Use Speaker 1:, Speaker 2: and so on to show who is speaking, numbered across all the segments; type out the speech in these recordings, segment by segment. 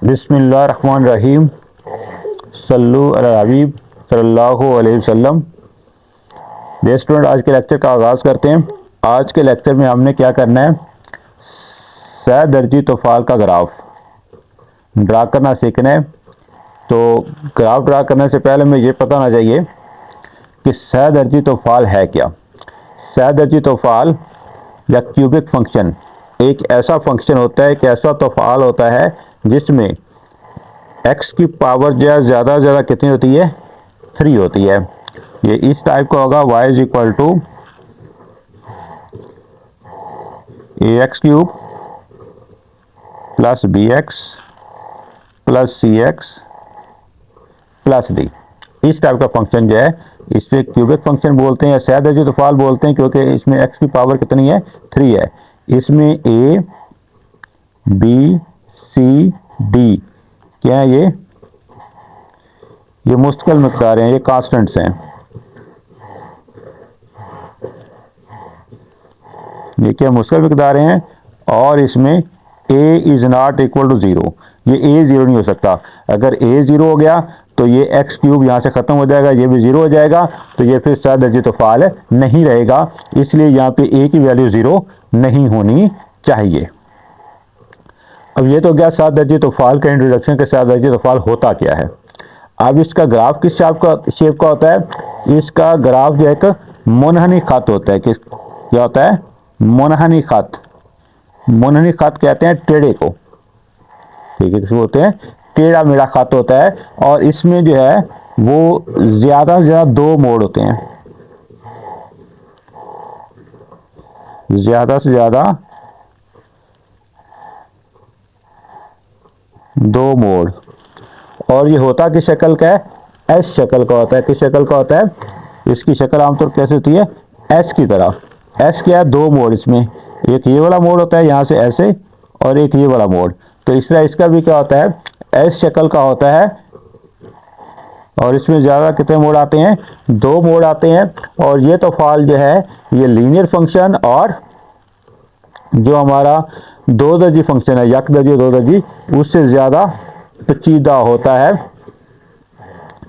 Speaker 1: बिस्मिल्लाहिर्रहमानिर्रहीम सल्लु अला हबीब सल्लल्लाहु अलैहि वसल्लम। डियर स्टूडेंट, आज के लेक्चर का आगाज़ करते हैं। आज के लेक्चर में हमने क्या करना है, सह-दर्जी तोफ़ाल का ग्राफ ड्रा करना सीखना है। तो ग्राफ ड्रा करने से पहले हमें ये पता होना चाहिए कि सह-दर्जी तोफ़ाल है क्या। सह-दर्जी तोफ़ाल या क्यूबिक फंक्शन एक ऐसा फंक्शन होता है, एक ऐसा तोफ़ाल होता है जिसमें x की पावर जो है ज़्यादा से ज़्यादा कितनी होती है, 3 होती है। ये इस टाइप का होगा, y is equal to ax cube plus bx plus cx plus d। इस टाइप का फंक्शन जो है इसे क्यूबिक फंक्शन बोलते हैं या सह-दर्जी तोफ़ाल बोलते हैं, क्योंकि इसमें x की पावर कितनी है, 3 है। इसमें a b c d क्या है, ये मुस्तकिल मकदार हैं, ये कांस्टेंट्स हैं। ये क्या मुस्तकिल मकदार हैं, और इसमें a is not equal to 0। ये a 0 नहीं हो सकता। अगर a 0 हो गया तो ये x क्यूब यहाँ से ख़त्म हो जाएगा, ये भी 0 हो जाएगा, तो ये फिर सह-दर्जी तोफ़ाल नहीं रहेगा। इसलिए यहाँ पे a की वैल्यू 0 नहीं होनी चाहिए। अब ये तो गया सह-दर्जी तोफ़ाल का इंट्रोडक्शन के सह-दर्जी तोफ़ाल होता क्या है। अब इसका ग्राफ किस शेप का होता है। इसका ग्राफ जो है एक मुनहनी खत होता है। क्या होता है, मुनहनी खत। मुनहनी खत कहते हैं टेढ़े को, ठीक है, किसको बोलते हैं, टेढ़ा मेढ़ा खत होता है। और इसमें जो है वो ज़्यादा से ज़्यादा 2 मोड़ होते हैं, ज़्यादा से ज़्यादा 2 मोड़। और ये होता किस शक्ल का है, एस शक्ल का होता है। किस शक्ल का होता है, इसकी शक्ल आमतौर कैसे होती है, एस की तरह। एस क्या है, 2 मोड़। इसमें एक ये वाला मोड़ होता है यहाँ से ऐसे, और एक ये वाला मोड़। तो इस तरह इसका भी क्या होता है, एस शक्ल का होता है। और इसमें ज़्यादा कितने मोड़ आते हैं, 2 मोड़ आते हैं। और ये तोफ़ाल जो है ये लीनियर फंक्शन और जो हमारा दो दर्जी फंक्शन है, यक दर्जी दो दर्जी, उससे ज़्यादा पेचीदा होता है।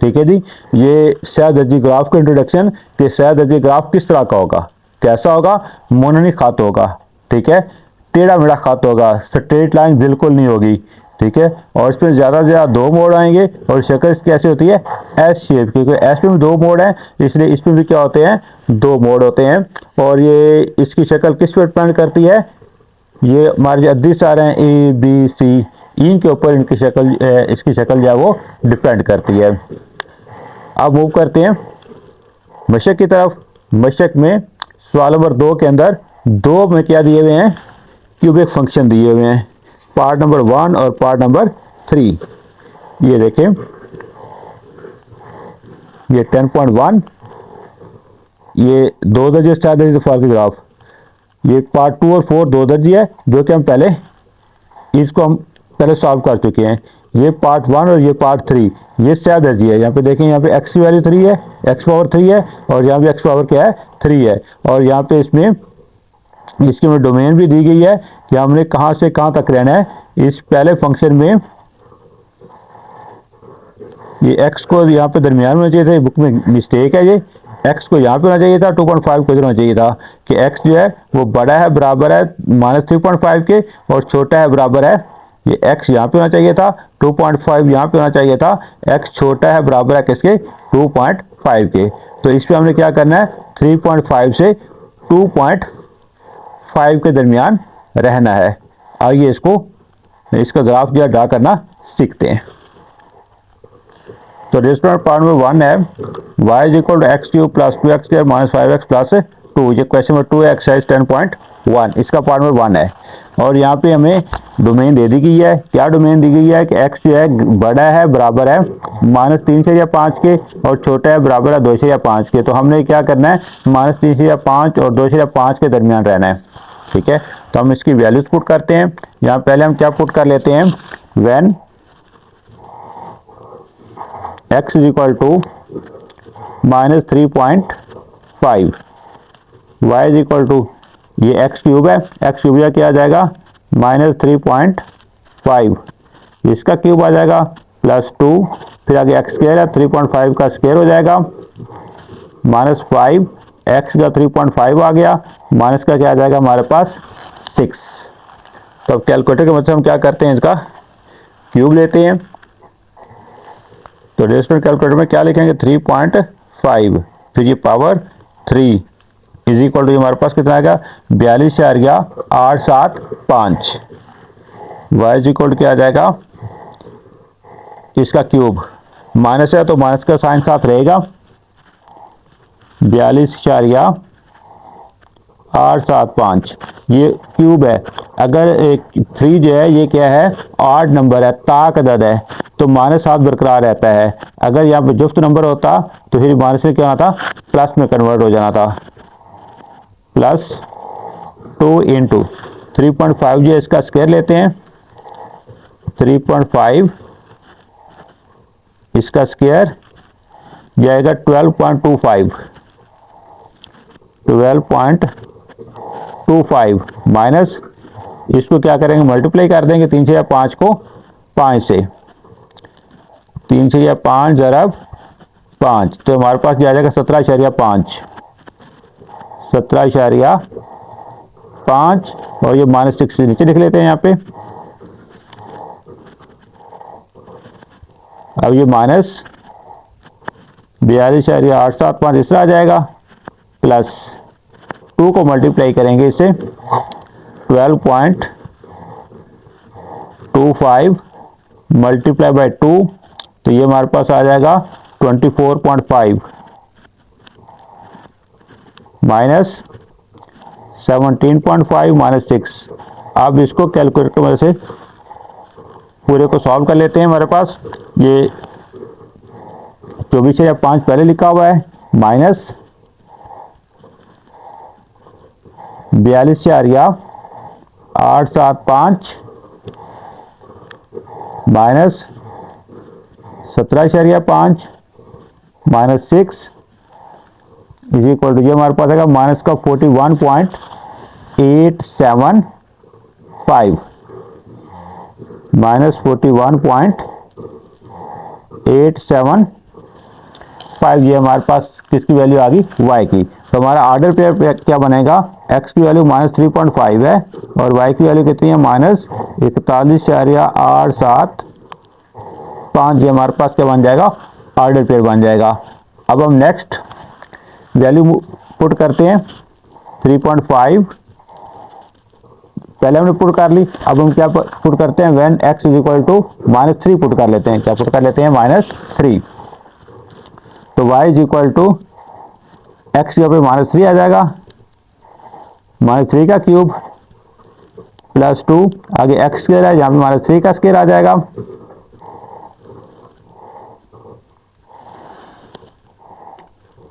Speaker 1: ठीक है जी। ये सह-दर्जी ग्राफ का इंट्रोडक्शन कि सह-दर्जी ग्राफ किस तरह का होगा, कैसा होगा, मुनहनी खत होगा, ठीक है, टेढ़ा मेढ़ा खत होगा, स्ट्रेट लाइन बिल्कुल नहीं होगी, ठीक है। और इसमें ज़्यादा से ज़्यादा 2 मोड़ आएंगे। और शक्ल इसकी कैसी होती है, एस शेप, क्योंकि एस में 2 मोड़ हैं, इसलिए इसमें भी क्या होते हैं, 2 मोड़ होते हैं। और ये इसकी शक्ल किस पर डिपेंड करती है, ये हमारे जो अद्दी सारे हैं ए बी सी, इनके ऊपर इनकी शक्ल, इसकी शक्ल जो है वो डिपेंड करती है। अब मूव करते हैं मशक की तरफ। मशक में सवाल नंबर 2 के अंदर 2 में क्या दिए हुए हैं, क्यूबिक फंक्शन दिए हुए हैं, पार्ट नंबर 1 और पार्ट नंबर 3। ये देखें, ये 10.1, ये 2 दर्जे सह-दर्जी तोफ़ाल के ग्राफ। ये पार्ट 2 और 4 2 दर्जी है, जो कि हम पहले सॉल्व कर चुके हैं। ये पार्ट 1 और ये पार्ट 3 ये सह-दर्जी है। यहाँ पे देखें, यहाँ पे x की वैल्यू 3 है, x पावर 3 है, और यहाँ पे x पावर क्या है, 3 है। और यहाँ पे इसमें इसकी में डोमेन भी दी गई है कि हमने कहाँ से कहाँ तक रहना है। इस पहले फंक्शन में ये x को यहाँ पे दरमियान में होना चाहिए था, बुक में मिस्टेक है। ये x को यहाँ पे होना चाहिए था, 2.5 को इधर होना चाहिए था, कि x जो है वो बड़ा है, बराबर है -3.5 के, और छोटा है, बराबर है, ये x यहाँ पे होना चाहिए था, 2.5 यहाँ पे होना चाहिए था, x छोटा है, बराबर है किसके, 2.5 के। तो इस पे हमने क्या करना है, 3.5 से 2.5 के दरमियान रहना है। आइए इसका ग्राफ जो ड्रा करना सीखते हैं। तो रेस्टोरेंट पार्ट नंबर 1 है, y is equal to x cube plus 2x square minus 5x plus 2। ये क्वेश्चन नंबर 2 है, एक्सरसाइज 10.1, इसका पार्ट नंबर 1 है। और यहाँ पे हमें डोमेन दे दी गई है। क्या डोमेन दी गई है कि x जो है बड़ा है, बराबर है -3/5 के, और छोटा है, बराबर है 2/5 के। तो हमने क्या करना है, -3/5 और 2/5 के दरमियान रहना है, ठीक है। तो हम इसकी वैल्यूज पुट करते हैं। यहाँ पहले हम क्या पुट कर लेते हैं, when x is equal to -3.5, y is equal to, ये x क्यूब है, x क्यूब क्या आ जाएगा, -3.5, इसका क्यूब आ जाएगा +2, फिर आगे एक्स स्क्वायर है 3.5 का स्क्वायर हो जाएगा -5, एक्स का 3.5 आ गया, माइनस का क्या आ जाएगा हमारे पास 6। तो अब कैलकुलेटर के मतलब हम क्या करते हैं, इसका क्यूब लेते हैं। तो रेशनल कैलकुलेटर में क्या लिखेंगे 3.5, फिर ये पावर 3 इज इक्वल टू हमारे पास कितना आएगा 42.875। वाई इज इक्वल टू क्या आ जाएगा, इसका क्यूब माइनस है तो माइनस का साइन साथ रहेगा, 42.875 ये क्यूब है। अगर 3 जो है ये क्या है ऑड नंबर है, ताक अदद है, तो माइनस साथ बरकरार रहता है। अगर यहाँ पे जुफ्त नंबर होता तो फिर माइनस से क्या होता प्लस में कन्वर्ट हो जाना था। +2 इंटू 3.5 जो इसका स्क्वायर लेते हैं, 3.5 इसका स्क्वायर जाएगा 12.25 माइनस इसको क्या करेंगे मल्टीप्लाई कर देंगे 3 से 5 को 5 से, 3 से 5 ज़रब 5 तो हमारे पास आ जाएगा 17.5, 17.5 और ये -6 नीचे लिख लेते हैं यहाँ पे। अब ये -42.875 इस तरह आ जाएगा, +2 को मल्टीप्लाई करेंगे इससे 12.25 मल्टीप्लाई बाय 2 तो ये हमारे पास आ जाएगा 24.5 माइनस 17.5 -6। अब इसको कैलकुलेटर में से पूरे को सॉल्व कर लेते हैं। हमारे पास ये 24.5 पहले लिखा हुआ है minus 42.875 minus 17.5 -6 is equal to ये हमारे पास आएगा माइनस का 41.875 माइनस 41.875 ये हमारे पास किसकी वैल्यू आ गई y की। तो हमारा ऑर्डर पेयर क्या बनेगा, x की वैल्यू -3.5 है और y की वैल्यू कितनी है -41.875। ये हमारे पास क्या बन जाएगा ऑर्डर पेयर बन जाएगा। अब हम नेक्स्ट वैल्यू पुट करते हैं 3.5 पहले हमने पुट कर ली। अब हम क्या पुट करते हैं when x is equal to -3 put कर लेते हैं। क्या पुट कर लेते हैं -3। तो y is equal to x यहाँ पे -3 आ जाएगा, -3 का क्यूब +2 आगे x स्क्वायर है यहाँ पे -3 का स्क्वायर आ जाएगा।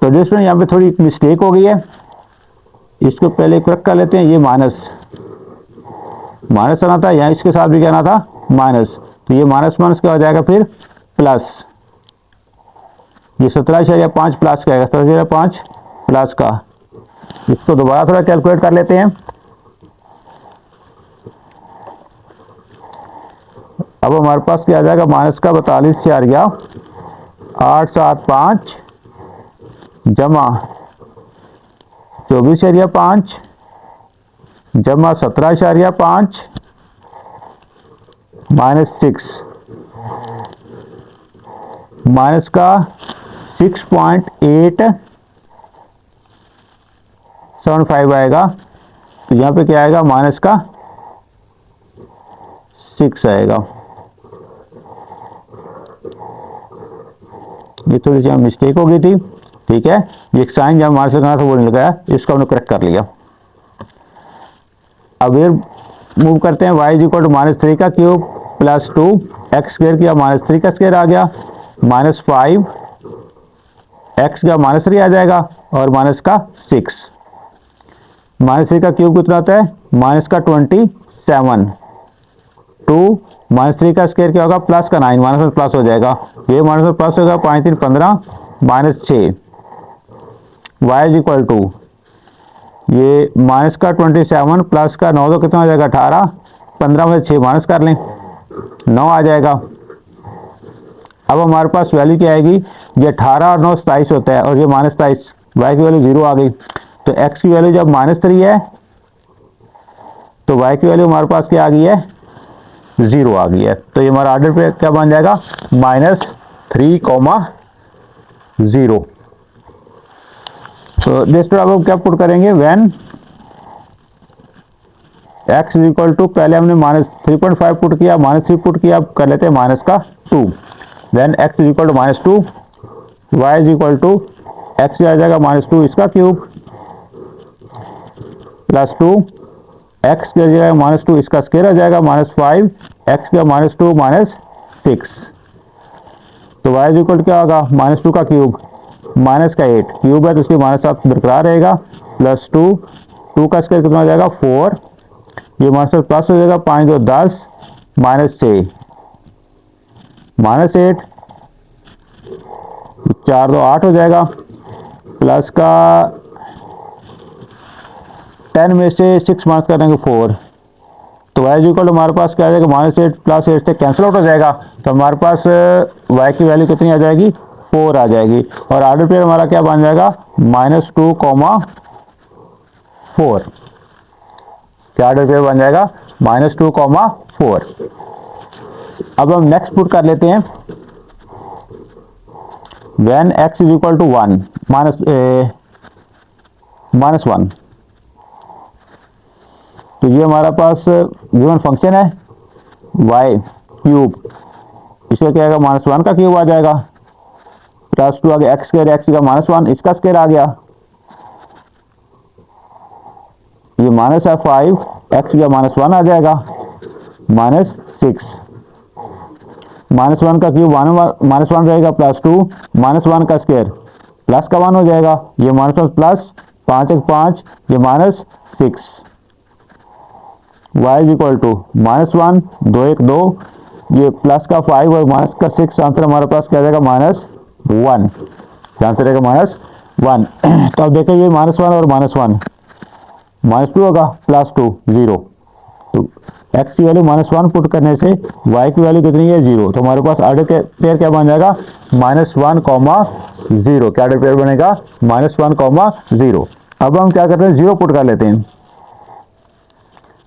Speaker 1: तो दोस्तों यहाँ पे थोड़ी मिस्टेक हो गई है, इसको पहले करेक्ट कर लेते हैं। ये माइनस आना था, यहाँ इसके साथ भी क्या आना था माइनस, तो ये माइनस क्या हो जाएगा फिर प्लस। ये 17.5 प्लस का आएगा 17.5 प्लस का। इसको दोबारा थोड़ा कैलकुलेट कर लेते हैं। अब हमारे पास क्या आ जाएगा माइनस का 42.875 जमा 24.5 जमा 17.5 -6 माइनस का 6.875 आएगा। तो यहाँ पे क्या आएगा माइनस का 6 आएगा। ये थोड़ी सी मिस्टेक हो गई थी, ठीक है। ये साइन जब माइनस लगाना था वो नहीं लगाया, इसको हमने करेक्ट कर लिया। अब ये मूव करते हैं y इज इक्वल टू -3 का क्यूब +2 एक्स स्क्वायर किया -3 का स्क्वायर आ गया -5 एक्स का -3 आ जाएगा और माइनस का 6। -3 का क्यूब कितना होता है -27 2 -3 का स्क्वायर क्या होगा प्लस का 9 माइनस प्लस हो जाएगा। ये माइनस प्लस होगा 5 3 15 -6 y इज इक्वल टू ये माइनस का 27 प्लस का 9 तो कितना हो जाएगा 18 15 में 6 माइनस कर लें 9 आ जाएगा। अब हमारे पास वैल्यू क्या आएगी, ये 18 और 9 27 होता है और ये -27, y की वैल्यू 0 आ गई। तो x की वैल्यू जब -3 है तो y की वैल्यू हमारे पास क्या आ गई है, 0 आ गई है। तो ये हमारा ऑर्डर पे क्या बन जाएगा, -3, 0। तो दिस अब हम क्या पुट करेंगे, when x is equal to, पहले हमने -3.5 पुट किया, -3 पुट किया, अब कर लेते हैं -2। When x is equal to -2, y is equal to, x आ जाएगा -2 इसका क्यूब +2, x की जगह -2 इसका स्क्वायर आ जाएगा -5, x का -2 -6। तो y इज इक्वल क्या होगा, -2 का क्यूब -8, क्यूब है तो उसकी -7 बरकरार रहेगा, +2, 2 का स्क्वायर कितना हो जाएगा 4, ये -7 प्लस हो जाएगा, 5 2 10, -6, -8, 4 2 8 हो जाएगा, प्लस का 10 में से 6 माइनस करेंगे 4, तो y इज इक्वल हमारे पास क्या आ जाएगा, -8 + 8 से कैंसिल आउट हो जाएगा। तो हमारे पास y की वैल्यू कितनी आ जाएगी, 4 आ जाएगी। और ऑर्डर पेयर हमारा क्या बन जाएगा, -2, 4। क्या ऑर्डर पेयर बन जाएगा, -2, 4। अब हम नेक्स्ट पुट कर लेते हैं, when x is equal to 1, -1। तो ये हमारा पास गिवन फंक्शन है y क्यूब, इसका क्या आएगा, -1 का क्यूब आ जाएगा, +2 आ गया, x स्क्वायर, x का -1 इसका स्क्वायर आ गया, ये -5, x का -1 आ जाएगा, -6, -1 का क्यूब -1 रहेगा, +2, -1 का स्क्वायर प्लस का 1 हो जाएगा, ये -1 प्लस 5 1 5, ये -6, y इज इक्वल टू -1 2 1 2, ये प्लस का 5 और माइनस का 6, आंसर हमारे पास क्या जाएगा, -1, आंसर रहेगा -1। तो अब देखिए ये -1 और -1, -2 होगा, +2 0, तो x की वैल्यू -1 पुट करने से y की वैल्यू कितनी है, 0। तो हमारे पास ऑर्डर पेयर क्या बन जाएगा, -1, 0। क्या ऑर्डर पेयर बनेगा, -1, 0। अब हम क्या करते हैं, 0 पुट कर लेते हैं,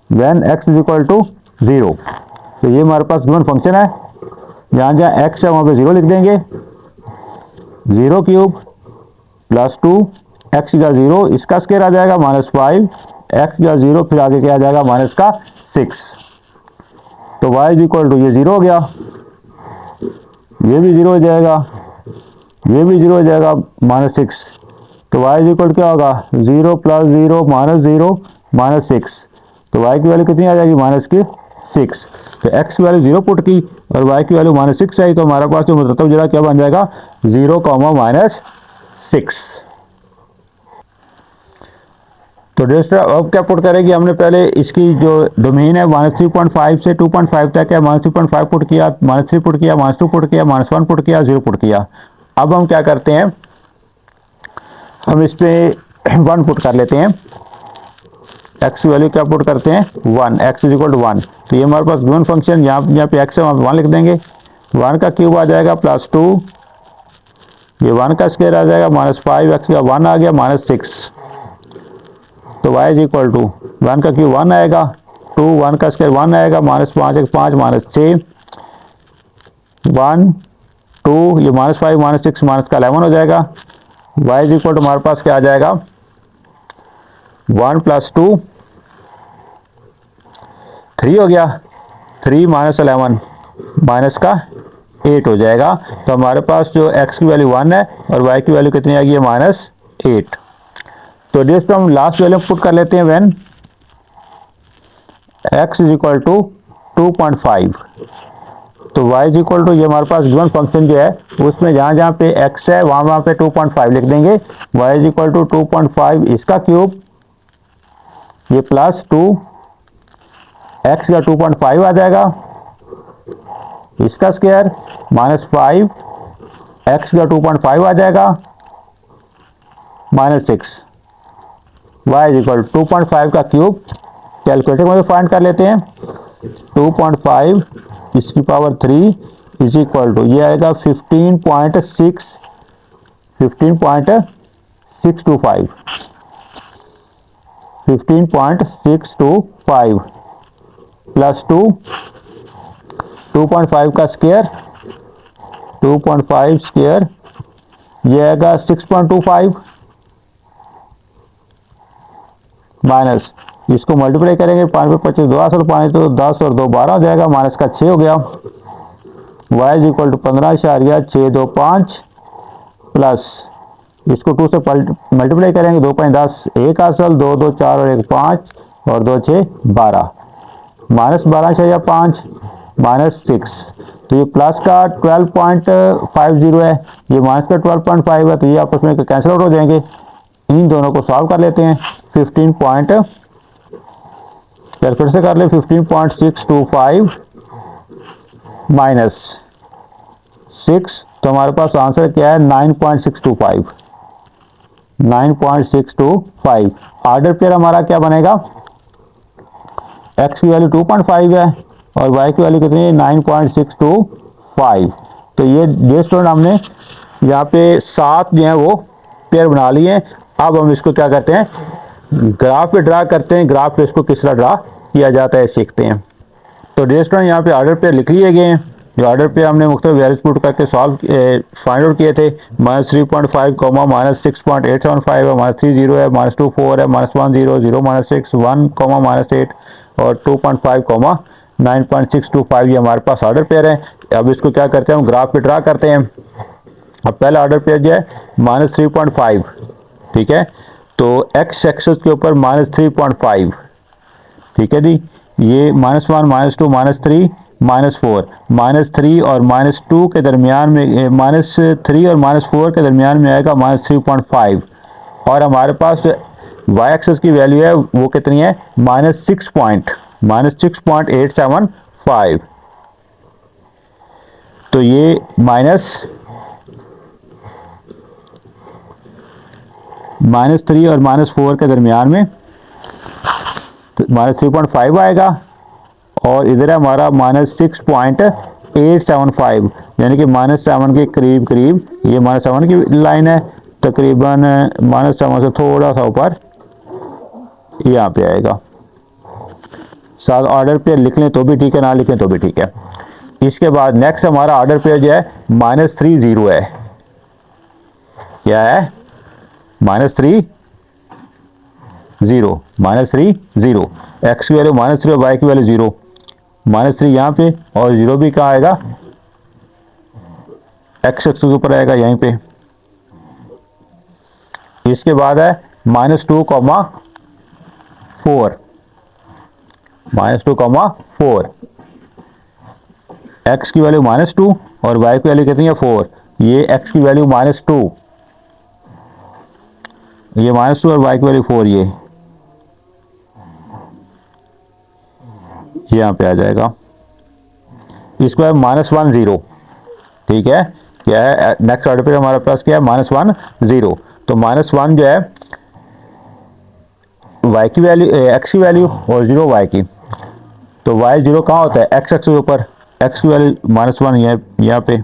Speaker 1: when x is equal to 0। तो ये हमारे पास गिवन फंक्शन है, जहाँ जहाँ x है वहाँ पे 0 लिख देंगे, 0 क्यूब +2, x का 0 इसका स्क्वायर आ जाएगा, -5, x का 0 फिर आगे क्या आ जाएगा, -6। तो y इज इक्वल टू, ये 0 हो गया, ये भी 0 हो जाएगा, ये भी 0 हो जाएगा, -6। तो y इज इक्वल क्या होगा, 0 + 0 -0 -6। तो y की वैल्यू कितनी आ जाएगी, -6। तो x की वैल्यू 0 पुट की और y की वैल्यू -6 आई, तो हमारे पास जो मतलब जरा क्या बन जाएगा, 0, -6। तो दोस्तों अब क्या पुट करेंगे, हमने पहले इसकी जो डोमेन है 3.5 से 2.5 तक है, -3.5 पुट किया, -3 पुट किया, -2 पुट किया, -1 पुट किया, 0 पुट किया। अब हम क्या करते हैं, हम इस पे 1 पुट कर लेते हैं, x की वैल्यू क्या पुट करते हैं, 1, x इज इक्वल टू 1। तो ये हमारे पास गिवन फंक्शन, यहाँ पे x है वहाँ पे 1 लिख देंगे, 1 का क्यूब आ जाएगा, +2, ये 1 का स्क्वायर आ जाएगा, -5, x का 1 आ गया, -6। तो y इज इक्वल टू 1 का क्यूब 1 आएगा, 2, 1 का स्क्वायर 1 आएगा, -5 1 5, -6, 1 2, ये -5 -6 का 11 हो जाएगा। y इज इक्वल टू हमारे पास क्या आ जाएगा, 1 + 2 3 हो गया, 3 - 11 माइनस का 8 हो जाएगा। तो हमारे पास जो x की वैल्यू 1 है और y की वैल्यू कितनी आएगी, -8। तो दोस्तों हम लास्ट वैल्यू पुट कर लेते हैं, when x is equal to 2.5। तो y इज इक्वल टू, ये हमारे पास गिवन फंक्शन जो है उसमें जहाँ जहाँ पे x है वहाँ पे 2.5 लिख देंगे, y इज इक्वल टू 2.5 इसका क्यूब, ये +2, x का 2.5 आ जाएगा, इसका स्क्वायर -5, x का 2.5 आ जाएगा, -6, y इज इक्वल 2.5 का क्यूब, कैलकुलेटर में फाइंड कर लेते हैं, 2.5 इसकी पावर 3 इज इक्वल टू, ये आएगा 15.625 15.625 प्लस 2.5 का स्क्वायर 2.5 स्क्वायर, ये आएगा 6.25 माइनस, इसको मल्टीप्लाई करेंगे 5 पे 25 2 असल 5 तो 10 और 2 12 हो जाएगा, माइनस का 6 हो गया। y is equal to 15.625 plus इसको 2 से मल्टीप्लाई करेंगे 2 5 10 1 असल 2 2 4 और 1 5 और 2 6 12 माइनस 12.5 माइनस 6, तो ये प्लस का 12.50 है, ये माइनस का 12.5 है, तो ये आपस में कैंसिल आउट हो जाएंगे। इन दोनों को सॉल्व कर लेते हैं। 15 पॉइंट फिर से कर ले 15.625 माइनस 6, तो हमारे पास आंसर क्या है 9.625 9.625। ऑर्डर पेयर हमारा क्या बनेगा, x की वैल्यू 2.5 है और y की वैल्यू कितनी है 9.625। तो ये स्टूडेंट हमने यहाँ पे 7 जो है वो पेयर बना लिए हैं। अब हम इसको क्या करते हैं, ग्राफ पे ड्रा करते हैं, ग्राफ पे इसको किस तरह ड्रा किया जाता है सीखते हैं। तो डियर स्टूडेंट यहाँ पे ऑर्डर पेयर लिख लिए गए हैं। जो ऑर्डर पे हमने मुख्तलिफ वैल्यूज पुट करके सॉल्व फाइंड आउट किए थे, -3.5 कॉमा -6.875 है, -30 है, -24 है, -10 0 -6 1 कॉमा -8 और 2.5 कॉमा 9.625 ये हमारे पास ऑर्डर पेयर है। अब इसको क्या करते हैं, हम ग्राफ पे ड्रा करते हैं। अब पहला ऑर्डर पेयर जो है -3.5, ठीक है, तो x एक्सिस के ऊपर -3.5, ठीक है जी, ये -1 -2 -3 -4 -3 और -2 के दरमियान में -3 और -4 के दरमियान में आएगा -3.5 और हमारे पास y एक्सिस की वैल्यू है वो कितनी है -6.875। तो ये -3 और -4 के दरमियान में तो -3.5 आएगा और इधर है हमारा -6.875 यानी कि -7 के करीब करीब, ये -7 की लाइन है, तकरीबन -7 से थोड़ा सा ऊपर यहाँ पे आएगा। साथ ऑर्डर पेयर लिख लें तो भी ठीक है, ना लिखें तो भी ठीक है। इसके बाद नेक्स्ट हमारा ऑर्डर पेयर जो है -30 है। क्या है -30 x की वैल्यू -3 और y की वैल्यू 0, -3 यहाँ पे और 0 भी कहाँ आएगा, x एक्सिस के ऊपर आएगा यहीं पे। इसके बाद है -2, -4 x की वैल्यू -2 और y की वैल्यू कितनी है 4, ये x की वैल्यू -2, ये -2 और y की वैल्यू 4, ये यहाँ पे आ जाएगा। इसको है -1 0, ठीक है, क्या है नेक्स्ट ऑर्डर पे हमारे पास क्या है -1 0, तो -1 जो है y की वैल्यू x की वैल्यू और 0 y की, तो y 0 कहाँ होता है x एक्सिस के ऊपर, x की वैल्यू -1 यहाँ पे,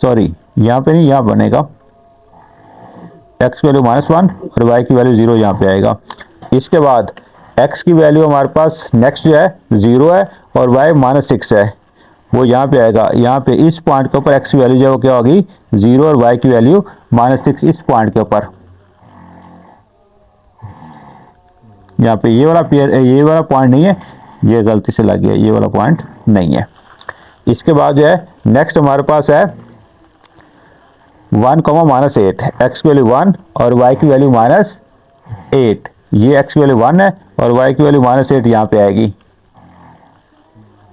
Speaker 1: सॉरी यहाँ पे नहीं, यहाँ बनेगा x की वैल्यू -1 और y की वैल्यू 0 यहाँ पे आएगा। इसके बाद x की वैल्यू हमारे पास नेक्स्ट जो है 0 है और y -6 है, वो यहाँ पे आएगा। यहाँ पे इस पॉइंट के ऊपर x की वैल्यू जो है वो क्या होगी 0 और y की वैल्यू -6 इस पॉइंट के ऊपर। यहाँ पे ये वाला पॉइंट नहीं है, ये गलती से लग गया, ये वाला पॉइंट नहीं है। इसके बाद जो है नेक्स्ट हमारे पास है 1, -8, x की वैल्यू 1 और y की वैल्यू -8, ये x की वैल्यू 1 है और y की वैल्यू -8 यहाँ पे आएगी,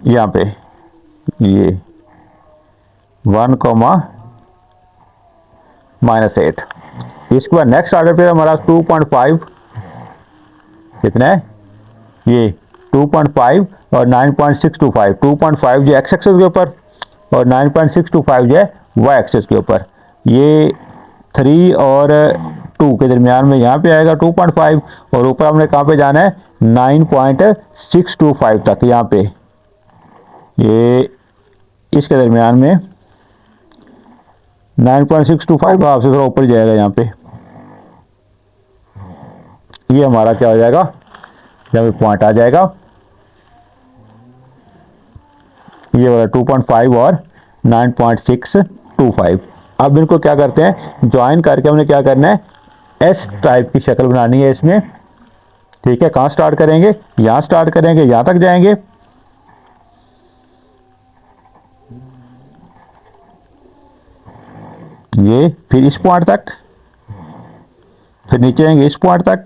Speaker 1: यहाँ पे ये 1, -8। इसके बाद नेक्स्ट ऑर्डर पे हमारा 2.5 कितना है, ये 2.5 और 9.625, 2.5 जो x एक्सिस के ऊपर और 9.625 जो है y एक्सिस के ऊपर, ये 3 और 2 के दरमियान में यहाँ पे आएगा 2.5 और ऊपर हमने कहाँ पे जाना है 9.625 तक, यहाँ पे ये इसके दरमियान में 9.625 आपसे थोड़ा ऊपर जाएगा यहाँ पे। ये हमारा क्या हो जाएगा, यहाँ पे पॉइंट आ जाएगा, ये वाला 2.5 और 9.625। अब इनको क्या करते हैं, ज्वाइन करके हमने क्या करना है, एस टाइप की शक्ल बनानी है इसमें। ठीक है, कहाँ स्टार्ट करेंगे, यहाँ स्टार्ट करेंगे, यहाँ तक जाएंगे, ये फिर इस पॉइंट तक, फिर नीचे आएंगे इस पॉइंट तक,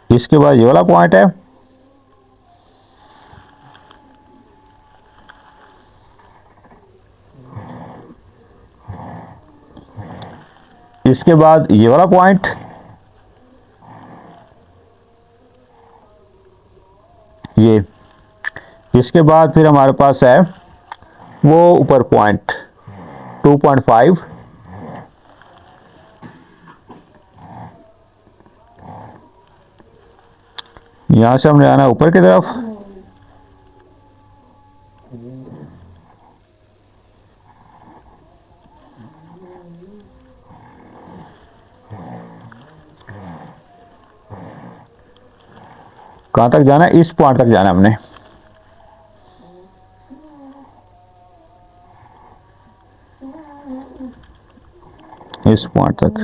Speaker 1: इसके बाद ये वाला पॉइंट है, इसके बाद ये वाला पॉइंट, ये, इसके बाद फिर हमारे पास है वो ऊपर पॉइंट 2.5, यहां से हमने आना ऊपर की तरफ, कहां तक जाना है, इस पॉइंट तक जाना है हमने। इस पॉइंट तक,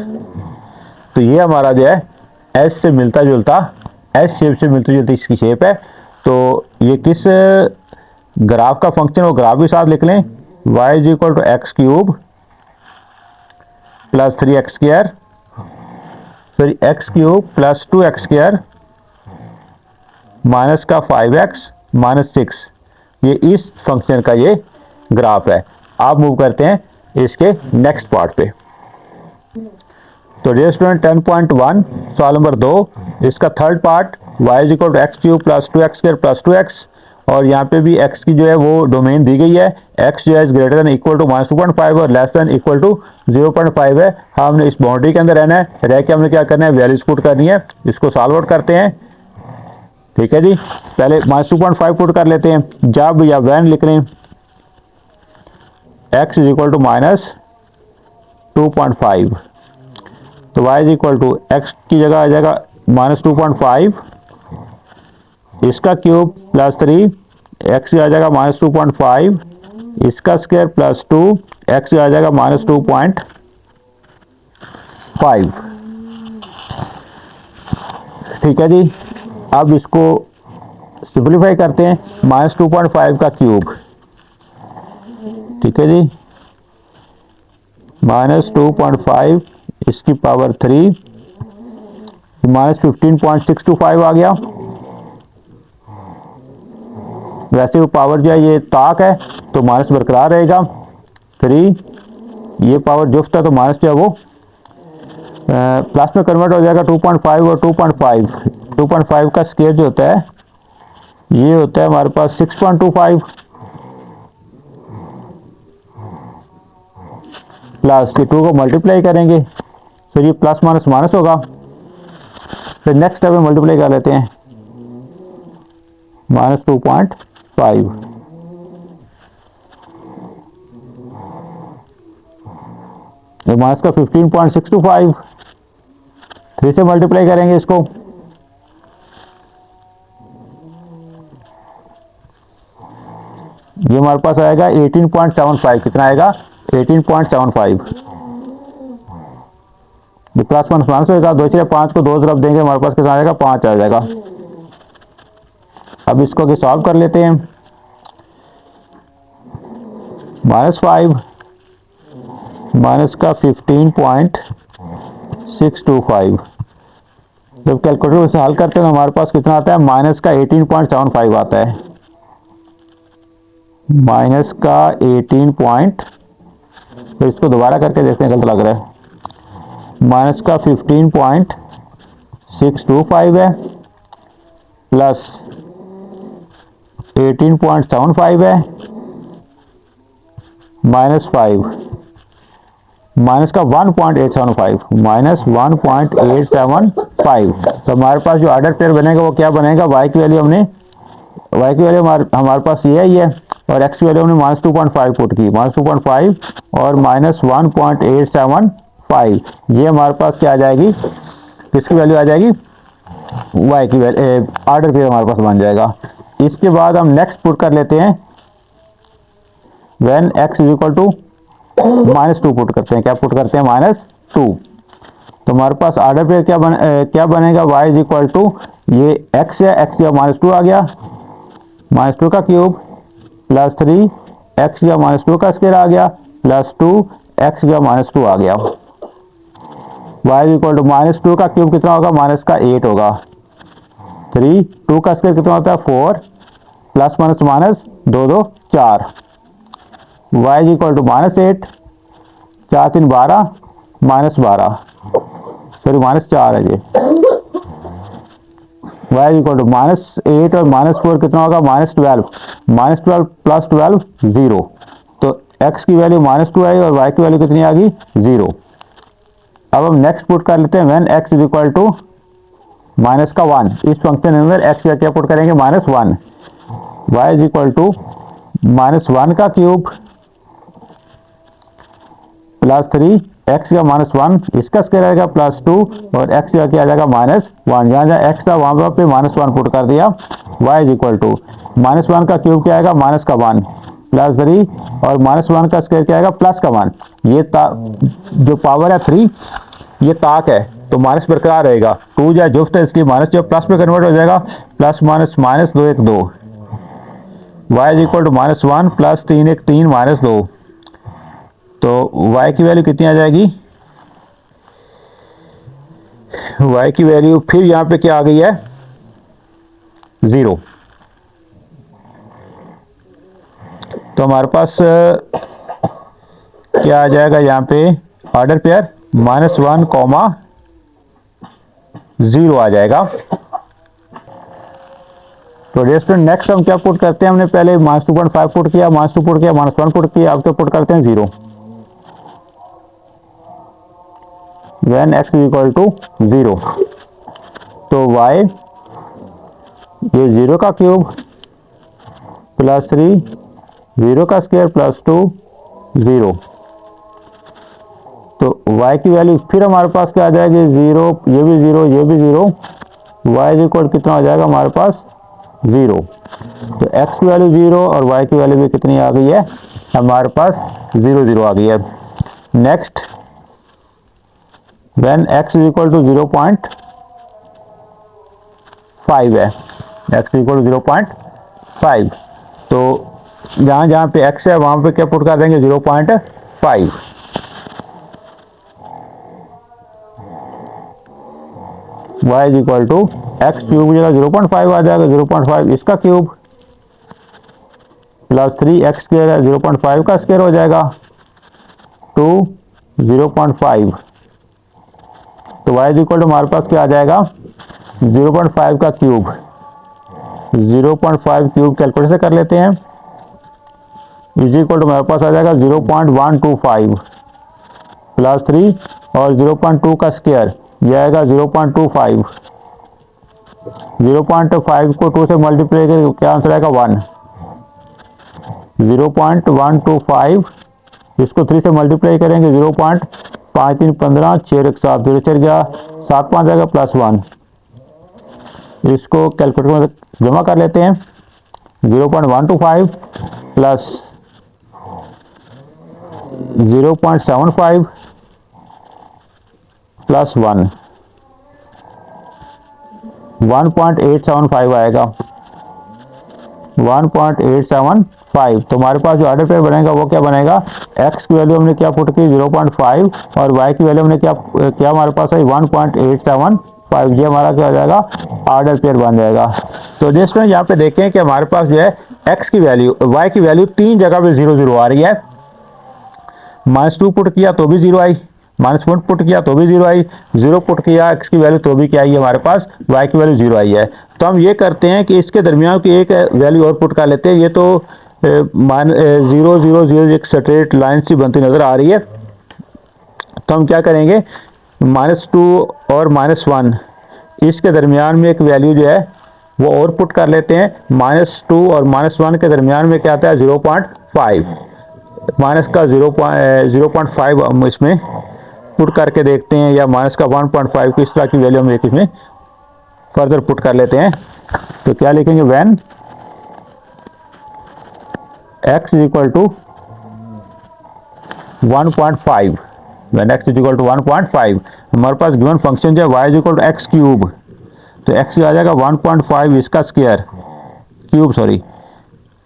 Speaker 1: तो ये हमारा जो है एस से मिलता जुलता, एस शेप से मिलती जुलती इसकी शेप है। तो ये किस ग्राफ का फंक्शन, वो ग्राफ भी साथ लिख लें, y is equal to x cube plus 3x square, फिर X cube plus 2x square minus का 5x माइनस 6, ये इस फंक्शन का ये ग्राफ है। आप मूव करते हैं इसके नेक्स्ट पार्ट पे। तो डियर स्टूडेंट 10.1 सवाल नंबर 2, इसका third part y is equal to x cube plus 2x square plus 2x, और यहाँ पे भी x की जो है वो डोमेन दी गई है, x जो है ग्रेटर देन इक्वल टू -2.5 और लेस देन इक्वल टू 0.5 है। हमने इस बाउंड्री के अंदर रहना है, रह के हमने क्या करना है, वैल्यूज पुट करनी है। इसको सॉल्व आउट करते हैं। ठीक है जी, पहले -2.5 पुट कर लेते हैं। जब या वैन लिख लें x इज इक्वल टू -2.5, तो y is equal to x की जगह आ जाएगा -2.5, इसका क्यूब प्लस 3, एक्स आ जाएगा -2.5, इसका स्क्वायर प्लस 2, एक्स आ जाएगा -2.5। ठीक है जी, अब इसको सिंपलीफाई करते हैं, -2.5 का क्यूब, ठीक है जी, -2.5 इसकी पावर 3, -15.625 आ गया। वैसे वो पावर जो है ये ताक है तो माइनस बरकरार रहेगा, 3, ये पावर जुफ्त है तो माइनस जो है वो प्लस में कन्वर्ट हो जाएगा। 2.5 और 2.5 का स्क्वायर जो होता है ये होता है हमारे पास 6.25, प्लस के 2 को मल्टीप्लाई करेंगे, फिर ये प्लस माइनस माइनस होगा, फिर नेक्स्ट स्टेप में मल्टीप्लाई कर लेते हैं, -2.5, ये माइनस का 15.625, 3 से मल्टीप्लाई करेंगे इसको, ये हमारे पास आएगा 18.75, कितना आएगा 18.75, प्लस माइनस होगा, 2 से 5 को 2 तरफ देंगे, हमारे पास कितना आएगा 5 आ जाएगा। अब इसको आगे सॉल्व कर लेते हैं, -5 माइनस का 15.625, जब कैलकुलेटर से हल करते हैं तो हमारे पास कितना आता है, माइनस का 18.75 आता है, माइनस का 18 तो इसको दोबारा करके देखते हैं, गलत लग रहा है, माइनस का 15.625 है, प्लस 18.75 है, -5, माइनस का 1.875, -1.875 5। तो हमारे पास जो ऑर्डर पेयर बनेगा वो क्या बनेगा, y की वैल्यू हमारे पास ये है और x की वैल्यू हमने -2.5 पुट की, -2.5 और -1.875। ये हमारे पास क्या आ जाएगी, किसकी वैल्यू आ जाएगी, y की वैल्यू, ऑर्डर पेयर हमारे पास बन जाएगा। इसके बाद हम नेक्स्ट पुट कर लेते हैं when x is equal to -2 put करते हैं। क्या पुट करते हैं, -2। तो हमारे पास ऑर्डर पेयर क्या बनेगा, y इज इक्वल टू ये x है, x का -2 आ गया, -2 का क्यूब प्लस 3 x का -2 का स्क्वायर आ गया प्लस 2 x का -2 आ गया। y इज इक्वल टू -2 का क्यूब कितना होगा, -8 होगा, 3 2 का स्क्वायर कितना होता है 4 plus minus minus 2 2 4। y is equal to -8, 4 3 12 -12, sorry -4 है ये। y इज इक्वल टू -8 और -4 कितना होगा, -12, -12 प्लस 12 0। तो x की वैल्यू -2 आई और y की वैल्यू कितनी आ गई, 0। अब हम नेक्स्ट पुट कर लेते हैं when x is equal to -1। इस फंक्शन में अंदर x का क्या पुट करेंगे, -1। y इज इक्वल टू -1 का क्यूब प्लस 3 x का -1 इसका स्क्वायर आएगा प्लस 2 और x का क्या आ जाएगा, -1। जहाँ जहाँ x था वहाँ पे -1 पुट कर दिया। y इज इक्वल टू -1 का क्यूब क्या आएगा, -1 प्लस 3 और -1 का स्क्वायर क्या आएगा, +1। ये जो पावर है 3 ये ताक है तो माइनस बरकरार रहेगा, 2 जो जुफ्त है इसकी माइनस जो प्लस में कन्वर्ट हो जाएगा, plus minus minus 2 1 2। y is equal to -1 plus 3 1 3 -2। तो y की वैल्यू कितनी आ जाएगी, y की वैल्यू फिर यहाँ पे क्या आ गई है, 0। तो हमारे पास क्या आ जाएगा यहाँ पे, ऑर्डर पेयर -1, 0 आ जाएगा। तो स्टूडेंट नेक्स्ट हम क्या पुट करते हैं, हमने पहले -2.5 पुट किया, -2 पुट किया, -1 पुट किया, अब क्या पुट करते हैं, 0। When x is equal to 0 तो y ये 0 का क्यूब प्लस 3 0 का स्क्वायर प्लस 2 0। तो y की वैल्यू फिर हमारे पास क्या आ जाएगी, 0, ये भी 0, ये भी 0। y इज इक्वल कितना आ जाएगा हमारे पास, 0। तो x की वैल्यू 0 और y की वैल्यू भी कितनी आ गई है, हमारे पास 0 0 आ गई है। Next when x is equal to 0.5 है, x इक्वल टू 0.5। तो जहाँ जहाँ पे x है वहाँ पे क्या पुट कर देंगे, 0.5। y is equal to x cube जगह 0.5 आ जाएगा, 0.5 इसका क्यूब प्लस 3x स्क्वायर है, 0.5 का स्क्वायर हो जाएगा 2 0.5। तो y इज इक्वल टू हमारे पास क्या आ जाएगा, 0.5 का क्यूब, 0.5 क्यूब कैलकुलेट से कर लेते हैं, इज इक्वल टू हमारे पास आ जाएगा 0.125 प्लस 3 और 0.2 का स्क्वायर यह आएगा 0.25। 0.5 को 2 से मल्टीप्लाई करके क्या आंसर आएगा, 1। 0.125 इसको 3 से मल्टीप्लाई करेंगे, 0.5 3 15 6 1 7 0 4 गया 7 5 आएगा प्लस 1। इसको कैलकुलेटर में जमा कर लेते हैं, 0.125 प्लस 0.75 प्लस 1 1.875 आएगा, 1.875। तो हमारे पास जो ऑर्डर पेयर बनेगा वो क्या बनेगा, x की वैल्यू हमने क्या पुट की 0.5 और y की वैल्यू हमने क्या हमारे पास है 1.875। ये हमारा क्या हो जाएगा, ऑर्डर पेयर बन जाएगा। तो दोस्तों यहाँ पे देखें कि हमारे पास जो है x की वैल्यू y की वैल्यू 3 जगह पे 0 0 आ रही है। -2 पुट किया तो भी 0 आई, -1 पुट किया तो भी 0 आई, 0 पुट किया x की वैल्यू तो भी क्या आई है हमारे पास, y की वैल्यू 0 आई है। तो हम ये करते हैं कि इसके दरमियान की एक वैल्यू और पुट कर लेते हैं। ये तो 0 0 0 एक स्ट्रेट लाइन सी बनती नजर आ रही है। तो हम क्या करेंगे, -2 और -1 इसके दरमियान में एक वैल्यू जो है वो और पुट कर लेते हैं। -2 और -1 के दरमियान में क्या आता है 0.5, माइनस का 0.5 हम इसमें पुट करके देखते हैं, या माइनस का 1.5 को इस तरह की वैल्यू हम एक इसमें फर्दर पुट कर लेते हैं। तो क्या लिखेंगे, when x is equal to 1.5, when x is equal to 1.5 हमारे पास गिवन फंक्शन जो है y is equal to x cube, तो x आ जाएगा 1.5 इसका स्क्वायर क्यूब, सॉरी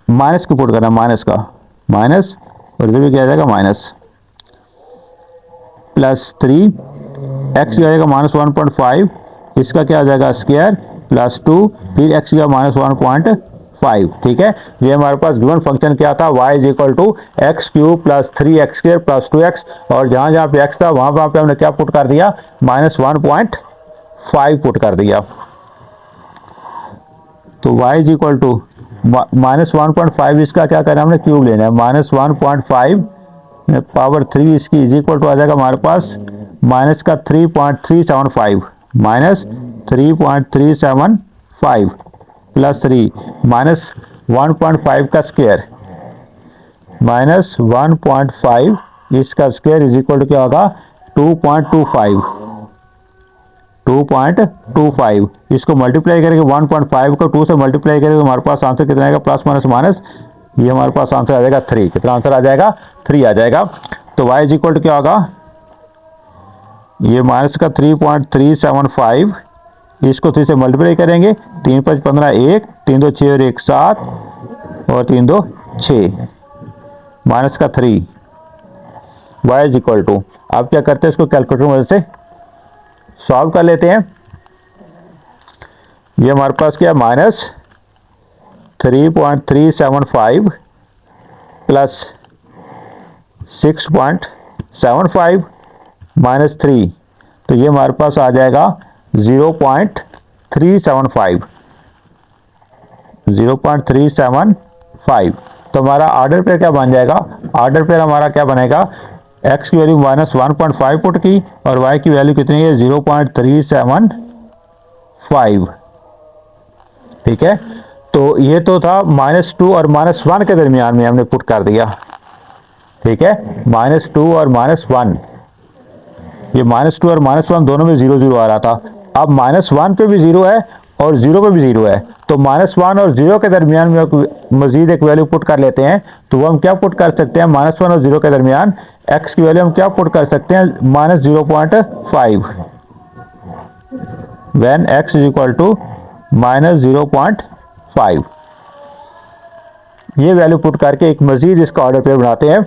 Speaker 1: माइनस को पुट करना, माइनस का माइनस, और इधर भी क्या आ जाएगा माइनस, प्लस 3 x आ जाएगा -1.5, इसका क्या आ जाएगा स्क्वायर, प्लस 2, फिर x का -1.5। ठीक है, ये हमारे पास गिवन फंक्शन क्या था, y is equal to x cube plus 3x square plus 2x, और जहां जहां पे x था वहां पे हमने क्या पुट कर दिया, -1.5 पुट कर दिया। तो y इज इक्वल टू -1.5, इसका क्या करना है हमने क्यूब लेना है, -1.5 पावर 3 इसकी इज इक्वल टू आ जाएगा हमारे पास माइनस का 3.375, माइनस 3.375 प्लस 3 माइनस 1.5 का स्क्वायर, माइनस 1.5 इसका स्क्वायर इज इक्वल टू क्या होगा 2.25, 2.25 इसको मल्टीप्लाई करेंगे 1.5 को 2 से मल्टीप्लाई करेंगे, हमारे पास आंसर कितना आएगा, प्लस माइनस माइनस, ये हमारे पास आंसर आ जाएगा 3। कितना आंसर आ जाएगा, 3 आ जाएगा। तो y इज इक्वल टू क्या होगा, ये माइनस का 3.375, इसको 3 से मल्टीप्लाई करेंगे, 3 5 15 1, 3 2 6 और 1 7, और 3 2 6, माइनस का 3, y इज इक्वल टू, आप क्या करते हैं इसको कैलकुलेटर की मदद से सॉल्व कर लेते हैं। ये हमारे पास क्या है, माइनस 3.375 प्लस 6.75 माइनस 3, तो ये हमारे पास आ जाएगा 0.375, 0.375। तो हमारा ऑर्डर पेयर क्या बन जाएगा, ऑर्डर पेयर हमारा क्या बनेगा, x की वैल्यू -1.5 पुट की और y की वैल्यू कितनी है 0.375। ठीक है, तो ये तो था -2 और -1 के दरमियान में हमने पुट कर दिया। ठीक है, -2 और -1, ये -2 और -1 दोनों में 0 0 आ रहा था, अब -1 पे भी 0 है और 0 पे भी 0 है, तो -1 और 0 के दरमियान में मजीद एक वैल्यू पुट कर लेते हैं। तो वो हम क्या पुट कर सकते हैं, -1 और 0 के दरमियान x की वैल्यू हम क्या पुट कर सकते हैं, -0.5, when x is equal to -0.5, ये वैल्यू पुट करके एक मजीद इसका ऑर्डर पेयर बनाते हैं।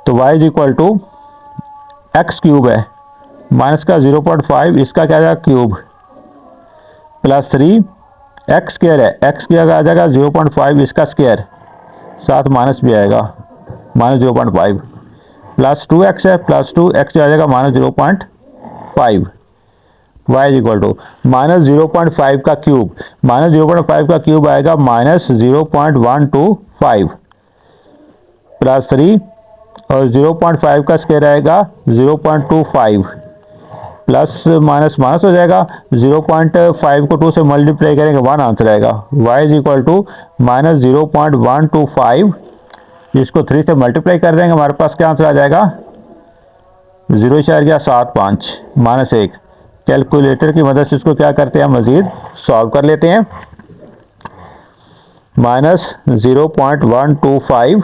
Speaker 1: तो y is equal to x cube है, माइनस का 0.5 इसका क्या आएगा क्यूब, प्लस 3 एक्स स्क्वायर है, एक्स स्क्वायर आ जाएगा 0.5 इसका स्क्वायर, साथ माइनस भी आएगा -0.5, प्लस 2x है, प्लस 2x आ जाएगा -0.5, y इज इक्वल टू -0.5 का क्यूब, -0.5 का क्यूब आएगा -0.125 प्लस 3, और 0.5 का स्क्वायर आएगा 0.25, प्लस माइनस माइनस हो जाएगा, 0.5 को 2 से मल्टीप्लाई करेंगे 1 आंसर आएगा, y इज इक्वल टू -0.125, इसको 3 से मल्टीप्लाई कर देंगे, हमारे पास क्या आंसर आ जाएगा 0.75 -1। कैलकुलेटर की मदद से इसको क्या करते हैं, मजीद सॉल्व कर लेते हैं। -0.125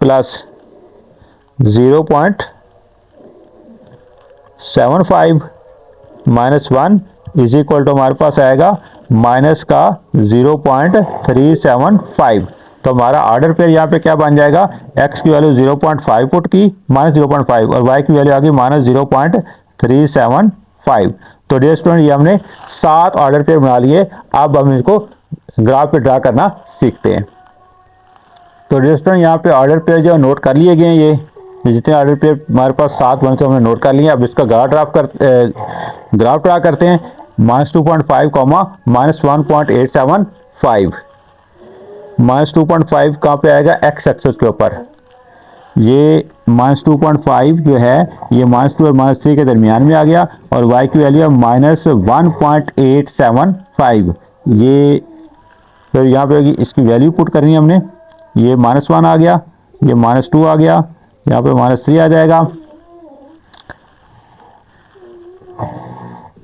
Speaker 1: प्लस 0.75 -1 इज इक्वल टू हमारे पास आएगा माइनस का 0.375। तो हमारा ऑर्डर पेयर यहाँ पे क्या बन जाएगा, x की वैल्यू 0.5 पुट की -0.5 और y की वैल्यू आ गई -0.375। तो डियर स्टूडेंट, ये हमने 7 ऑर्डर पेयर बना लिए। अब हम इनको ग्राफ पे ड्रा करना सीखते हैं। तो डियर स्टूडेंट, यहाँ पे ऑर्डर पेयर जो नोट कर लिए गए हैं, ये जितने ऑर्डर पेयर हमारे पास 7 बन के हमने नोट कर लिए। अब इसका ग्राफ ड्रा करते हैं। -2.5 -1.875, -2.5 कहाँ पे आएगा, x एक्सेस के ऊपर, ये -2.5 जो है ये -2 और -3 के दरमियान में आ गया, और y की वैल्यू है -1.875। ये फिर यहाँ पे इसकी वैल्यू पुट करनी है हमने, ये -1 आ गया, ये -2 आ गया, यहाँ पे -3 आ जाएगा,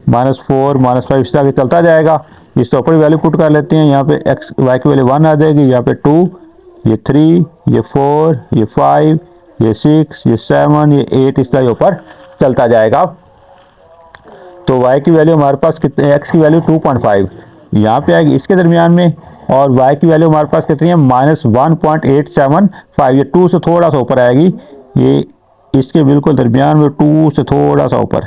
Speaker 1: -4 -5 इस तरह चलता जाएगा। इसके ऊपर वैल्यू पुट कर लेते हैं, यहाँ पे x y की वैल्यू 1 आ जाएगी, यहाँ पे 2, ये 3, ये 4, ये 5, ये 6, ये 7, ये 8 इस तरह ऊपर चलता जाएगा। तो y की वैल्यू हमारे पास कितने, x की वैल्यू 2.5 यहाँ पे आएगी इसके दरमियान में, और y की वैल्यू हमारे पास कितनी है -1.875। ये 2 से थोड़ा सा ऊपर आएगी, ये इसके बिल्कुल दरमियान में 2 से थोड़ा सा ऊपर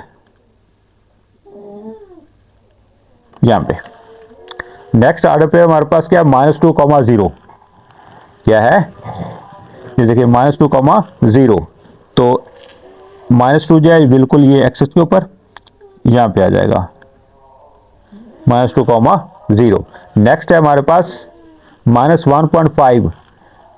Speaker 1: यहाँ पे। नेक्स्ट ऑर्डर पे हमारे पास क्या है, -2,0 क्या है, ये देखिए -2,0। तो -2 जो है बिल्कुल ये एक्सिस के ऊपर यहाँ पे आ जाएगा, -2,0। नेक्स्ट है हमारे पास -1.5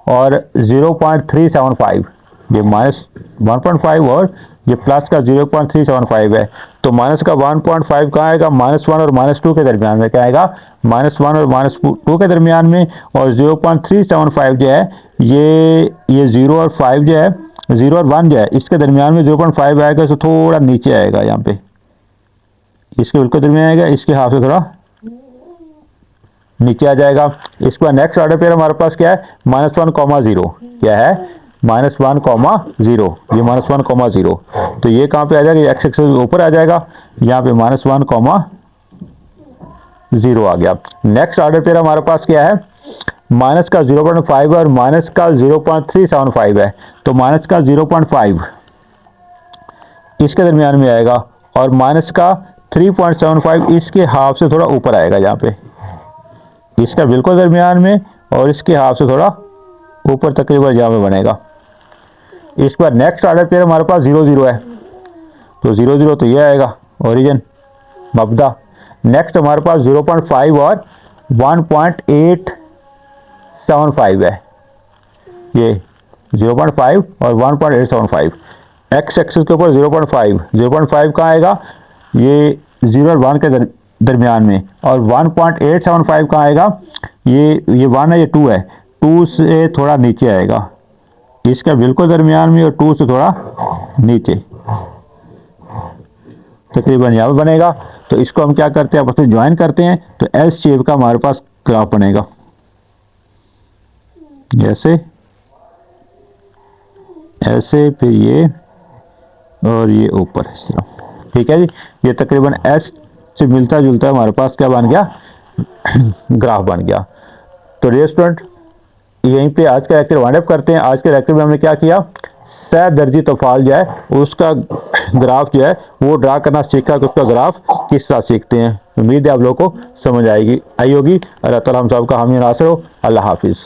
Speaker 1: और 0.375, ये -1.5 और ये प्लस का 0.375 है। तो माइनस का 1.5 कहाँ आएगा, -1 और -2 के दरमियान में क्या आएगा, -1 और -2 के दरमियान में, और 0.375 जो है ये 0 और 5 जो है, 0 और 1 जो है इसके दरमियान में 0.5 आएगा, तो थोड़ा नीचे आएगा, यहाँ पे इसके बिल्कुल दरमियान आएगा, इसके हाफ से थोड़ा नीचे आ जाएगा। इसके बाद नेक्स्ट ऑर्डर पे हमारे पास क्या है, -1,0 क्या है, -1,0, ये -1,0। तो ये कहाँ पे आ जाएगा, एक्स एक्सिस ऊपर आ जाएगा, यहाँ पे -1,0 आ गया। नेक्स्ट ऑर्डर पे हमारे पास क्या है, माइनस का 0.5 और माइनस का 0.375 है। तो माइनस का 0.5 इसके दरमियान में आएगा, और माइनस का 3.75 इसके हाफ से थोड़ा ऊपर आएगा, यहाँ पे इसका बिल्कुल दरमियान में, और इसके हाफ से थोड़ा ऊपर तकरीबन यहाँ पे बनेगा। इसके बाद नेक्स्ट ऑर्डर पे हमारे पास 0,0 है, तो 0,0 तो ये आएगा ओरिजिन मबदा। नेक्स्ट हमारे पास 0.5 और 1.875 है, ये 0.5 और 1.875। एक्स एक्सिस के ऊपर 0.5 कहाँ आएगा, ये 0 और 1 के दरमियान में, और 1.875 कहाँ आएगा, ये 1 है, ये 2 है, 2 से थोड़ा नीचे आएगा, इसका बिल्कुल दरमियान में, और 2 से थोड़ा नीचे तकरीबन यहाँ पर बनेगा। तो इसको हम क्या करते हैं, आपस में ज्वाइन करते हैं, तो एस शेप का हमारे पास ग्राफ बनेगा, ऐसे ऐसे, फिर ये और ये ऊपर इस तरह, ठीक है जी। ये तकरीबन एस से मिलता जुलता हमारे पास क्या बन गया, ग्राफ बन गया। तो डियर स्टूडेंट, यहीं पे आज का लेक्चर वाइंड अप करते हैं। आज के लेक्चर में हमने क्या किया, सह-दर्जी तौफाल जो है उसका ग्राफ जो है वो ड्रा करना सीखा, कि उसका ग्राफ किस तरह सीखते हैं। उम्मीद है आप लोगों को समझ आई होगी। अल्लाह ताला हम सब का हामी नासिर हो। अल्लाह हाफिज़।